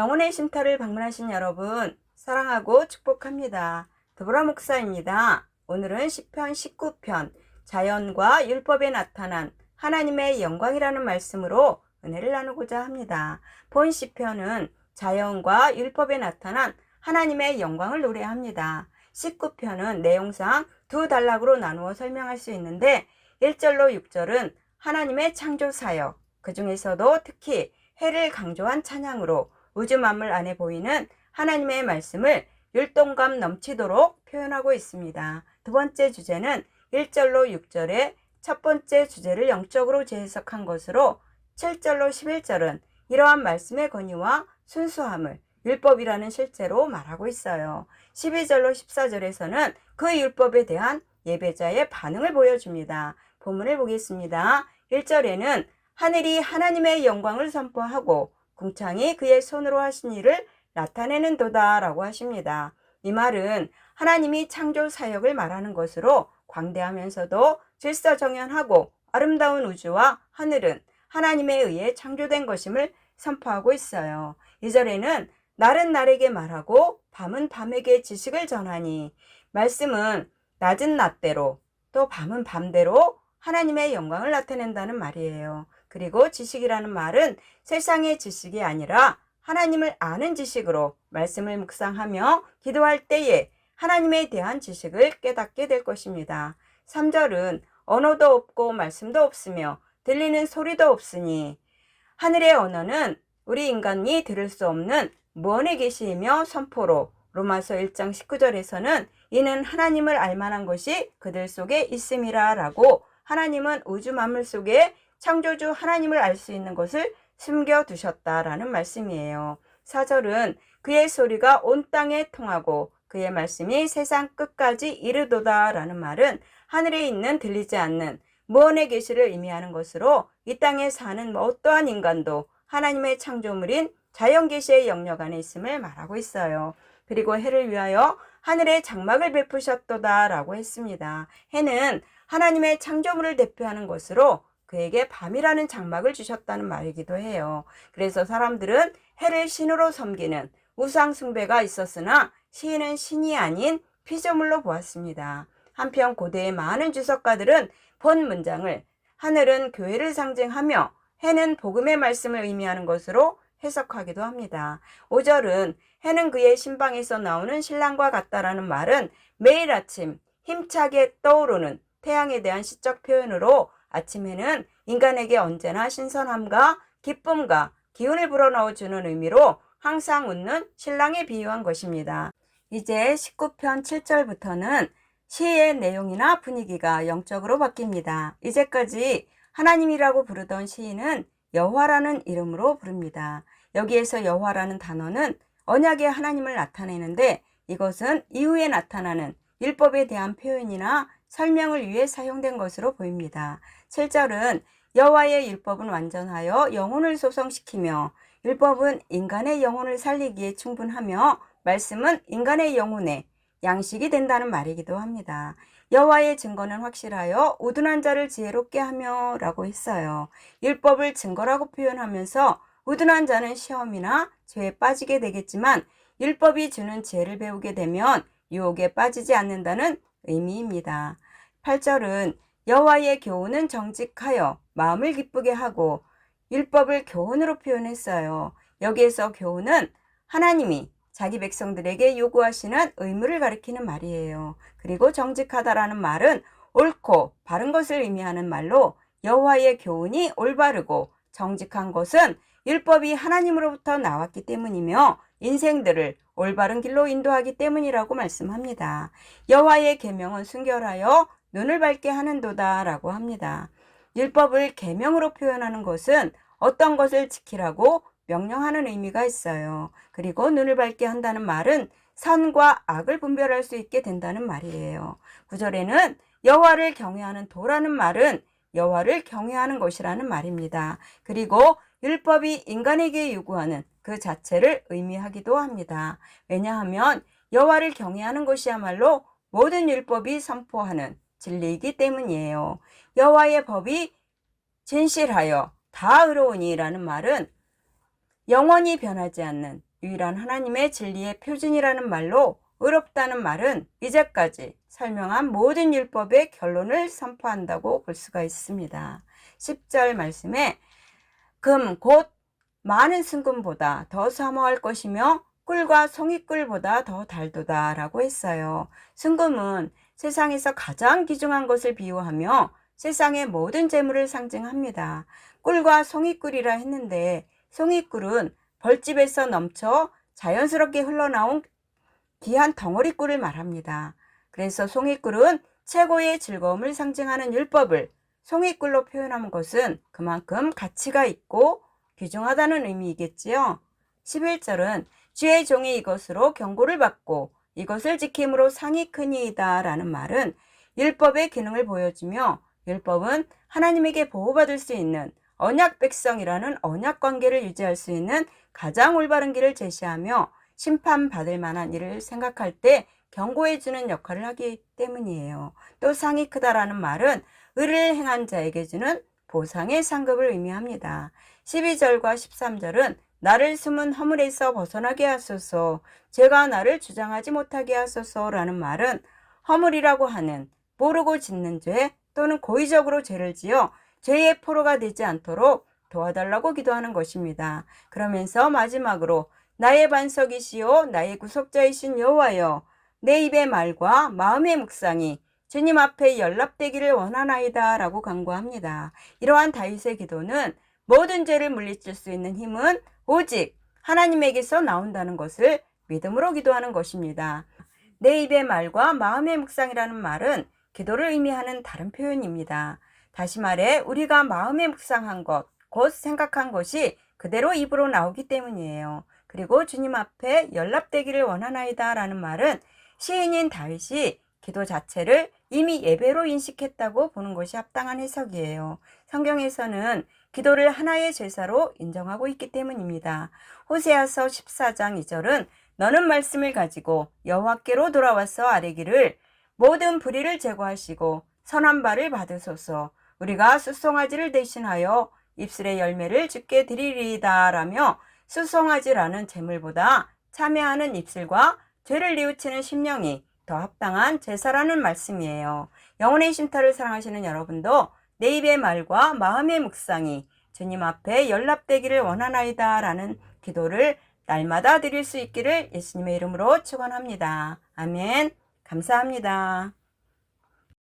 영혼의 쉼터를 방문하신 여러분, 사랑하고 축복합니다. 드보라 목사입니다. 오늘은 시편 19편 자연과 율법에 나타난 하나님의 영광이라는 말씀으로 은혜를 나누고자 합니다. 본 시편은 자연과 율법에 나타난 하나님의 영광을 노래합니다. 19편은 내용상 두 단락으로 나누어 설명할 수 있는데 1절로 6절은 하나님의 창조 사역, 그 중에서도 특히 해를 강조한 찬양으로 우주 만물 안에 보이는 하나님의 말씀을 율동감 넘치도록 표현하고 있습니다. 두 번째 주제는 1절로 6절의 첫 번째 주제를 영적으로 재해석한 것으로 7절로 11절은 이러한 말씀의 권위와 순수함을 율법이라는 실제로 말하고 있어요. 12절로 14절에서는 그 율법에 대한 예배자의 반응을 보여줍니다. 본문을 보겠습니다. 1절에는 하늘이 하나님의 영광을 선포하고 궁창이 그의 손으로 하신 일을 나타내는 도다 라고 하십니다. 이 말은 하나님이 창조 사역을 말하는 것으로 광대하면서도 질서정연하고 아름다운 우주와 하늘은 하나님에 의해 창조된 것임을 선포하고 있어요. 2절에는 날은 날에게 말하고 밤은 밤에게 지식을 전하니, 말씀은 낮은 낮대로 또 밤은 밤대로 하나님의 영광을 나타낸다는 말이에요. 그리고 지식이라는 말은 세상의 지식이 아니라 하나님을 아는 지식으로 말씀을 묵상하며 기도할 때에 하나님에 대한 지식을 깨닫게 될 것입니다. 3절은 언어도 없고 말씀도 없으며 들리는 소리도 없으니, 하늘의 언어는 우리 인간이 들을 수 없는 무언의 계시이며 선포로 로마서 1장 19절에서는 이는 하나님을 알만한 것이 그들 속에 있음이라 라고, 하나님은 우주 만물 속에 창조주 하나님을 알 수 있는 것을 숨겨두셨다라는 말씀이에요. 4절은 그의 소리가 온 땅에 통하고 그의 말씀이 세상 끝까지 이르도다 라는 말은 하늘에 있는 들리지 않는 무언의 계시를 의미하는 것으로 이 땅에 사는 어떠한 인간도 하나님의 창조물인 자연계시의 영역 안에 있음을 말하고 있어요. 그리고 해를 위하여 하늘에 장막을 베푸셨도다 라고 했습니다. 해는 하나님의 창조물을 대표하는 것으로 그에게 밤이라는 장막을 주셨다는 말이기도 해요. 그래서 사람들은 해를 신으로 섬기는 우상 숭배가 있었으나 시인은 신이 아닌 피조물로 보았습니다. 한편 고대의 많은 주석가들은 본 문장을 하늘은 교회를 상징하며 해는 복음의 말씀을 의미하는 것으로 해석하기도 합니다. 5절은 해는 그의 신방에서 나오는 신랑과 같다라는 말은 매일 아침 힘차게 떠오르는 태양에 대한 시적 표현으로 아침 해는 인간에게 언제나 신선함과 기쁨과 기운을 불어넣어주는 의미로 항상 웃는 신랑에 비유한 것입니다. 이제 19편 7절부터는 시의 내용이나 분위기가 영적으로 바뀝니다. 이제까지 하나님이라고 부르던 시인은 여호와라는 이름으로 부릅니다. 여기에서 여호와라는 단어는 언약의 하나님을 나타내는데, 이것은 이후에 나타나는 율법에 대한 표현이나 설명을 위해 사용된 것으로 보입니다. 7절은 여호와의 율법은 완전하여 영혼을 소성시키며, 율법은 인간의 영혼을 살리기에 충분하며 말씀은 인간의 영혼의 양식이 된다는 말이기도 합니다. 여호와의 증거는 확실하여 우둔한 자를 지혜롭게 하며 라고 했어요. 율법을 증거라고 표현하면서 우둔한 자는 시험이나 죄에 빠지게 되겠지만 율법이 주는 지혜를 배우게 되면 유혹에 빠지지 않는다는 의미입니다. 8절은 여호와의 교훈은 정직하여 마음을 기쁘게 하고, 율법을 교훈으로 표현했어요. 여기에서 교훈은 하나님이 자기 백성들에게 요구하시는 의무를 가리키는 말이에요. 그리고 정직하다라는 말은 옳고 바른 것을 의미하는 말로, 여호와의 교훈이 올바르고 정직한 것은 율법이 하나님으로부터 나왔기 때문이며 인생들을 올바른 길로 인도하기 때문이라고 말씀합니다. 여호와의 계명은 순결하여 눈을 밝게 하는도다 라고 합니다. 율법을 계명으로 표현하는 것은 어떤 것을 지키라고 명령하는 의미가 있어요. 그리고 눈을 밝게 한다는 말은 선과 악을 분별할 수 있게 된다는 말이에요. 9절에는 여호와를 경외하는 도라는 말은 여호와를 경외하는 것이라는 말입니다. 그리고 율법이 인간에게 요구하는 그 자체를 의미하기도 합니다. 왜냐하면 여호와를 경외하는 것이야말로 모든 율법이 선포하는 진리이기 때문이에요. 여호와의 법이 진실하여 다 의로우니 라는 말은 영원히 변하지 않는 유일한 하나님의 진리의 표준이라는 말로 의롭다는 말은 이제까지 설명한 모든 율법의 결론을 선포한다고 볼 수가 있습니다. 10절 말씀에 금 곧 많은 순금보다 더 사모할 것이며 꿀과 송이꿀보다 더 달도다 라고 했어요. 순금은 세상에서 가장 귀중한 것을 비유하며 세상의 모든 재물을 상징합니다. 꿀과 송이꿀이라 했는데 송이꿀은 벌집에서 넘쳐 자연스럽게 흘러나온 귀한 덩어리 꿀을 말합니다. 그래서 송이꿀은 최고의 즐거움을 상징하는 율법을 송이꿀로 표현한 것은 그만큼 가치가 있고 귀중하다는 의미이겠지요. 11절은 주의 종이 이것으로 경고를 받고 이것을 지킴으로 상이 크니이다 라는 말은 율법의 기능을 보여주며 율법은 하나님에게 보호받을 수 있는 언약 백성이라는 언약 관계를 유지할 수 있는 가장 올바른 길을 제시하며 심판받을 만한 일을 생각할 때 경고해주는 역할을 하기 때문이에요. 또 상이 크다라는 말은 의를 행한 자에게 주는 보상의 상급을 의미합니다. 12절과 13절은 나를 숨은 허물에서 벗어나게 하소서, 제가 나를 주장하지 못하게 하소서라는 말은 허물이라고 하는 모르고 짓는 죄 또는 고의적으로 죄를 지어 죄의 포로가 되지 않도록 도와달라고 기도하는 것입니다. 그러면서 마지막으로 나의 반석이시요 나의 구속자이신 여호와여, 내 입의 말과 마음의 묵상이 주님 앞에 연락되기를 원하나이다 라고 간구합니다. 이러한 다윗의 기도는 모든 죄를 물리칠 수 있는 힘은 오직 하나님에게서 나온다는 것을 믿음으로 기도하는 것입니다. 내 입의 말과 마음의 묵상이라는 말은 기도를 의미하는 다른 표현입니다. 다시 말해 우리가 마음에 묵상한 것, 곧 생각한 것이 그대로 입으로 나오기 때문이에요. 그리고 주님 앞에 연락되기를 원하나이다 라는 말은 시인인 다윗이 기도 자체를 이미 예배로 인식했다고 보는 것이 합당한 해석이에요. 성경에서는 기도를 하나의 제사로 인정하고 있기 때문입니다. 호세아서 14장 2절은 너는 말씀을 가지고 여호와께로 돌아와서 아뢰기를 모든 불의를 제거하시고 선한 바를 받으소서, 우리가 수송아지를 대신하여 입술의 열매를 주께 드리리이다 라며 수송아지라는 제물보다 참여하는 입술과 죄를 뉘우치는 심령이 더 합당한 제사라는 말씀이에요. 영혼의 쉼터를 사랑하시는 여러분도 내 입의 말과 마음의 묵상이 주님 앞에 연락되기를 원하나이다 라는 기도를 날마다 드릴 수 있기를 예수님의 이름으로 축원합니다. 아멘. 감사합니다.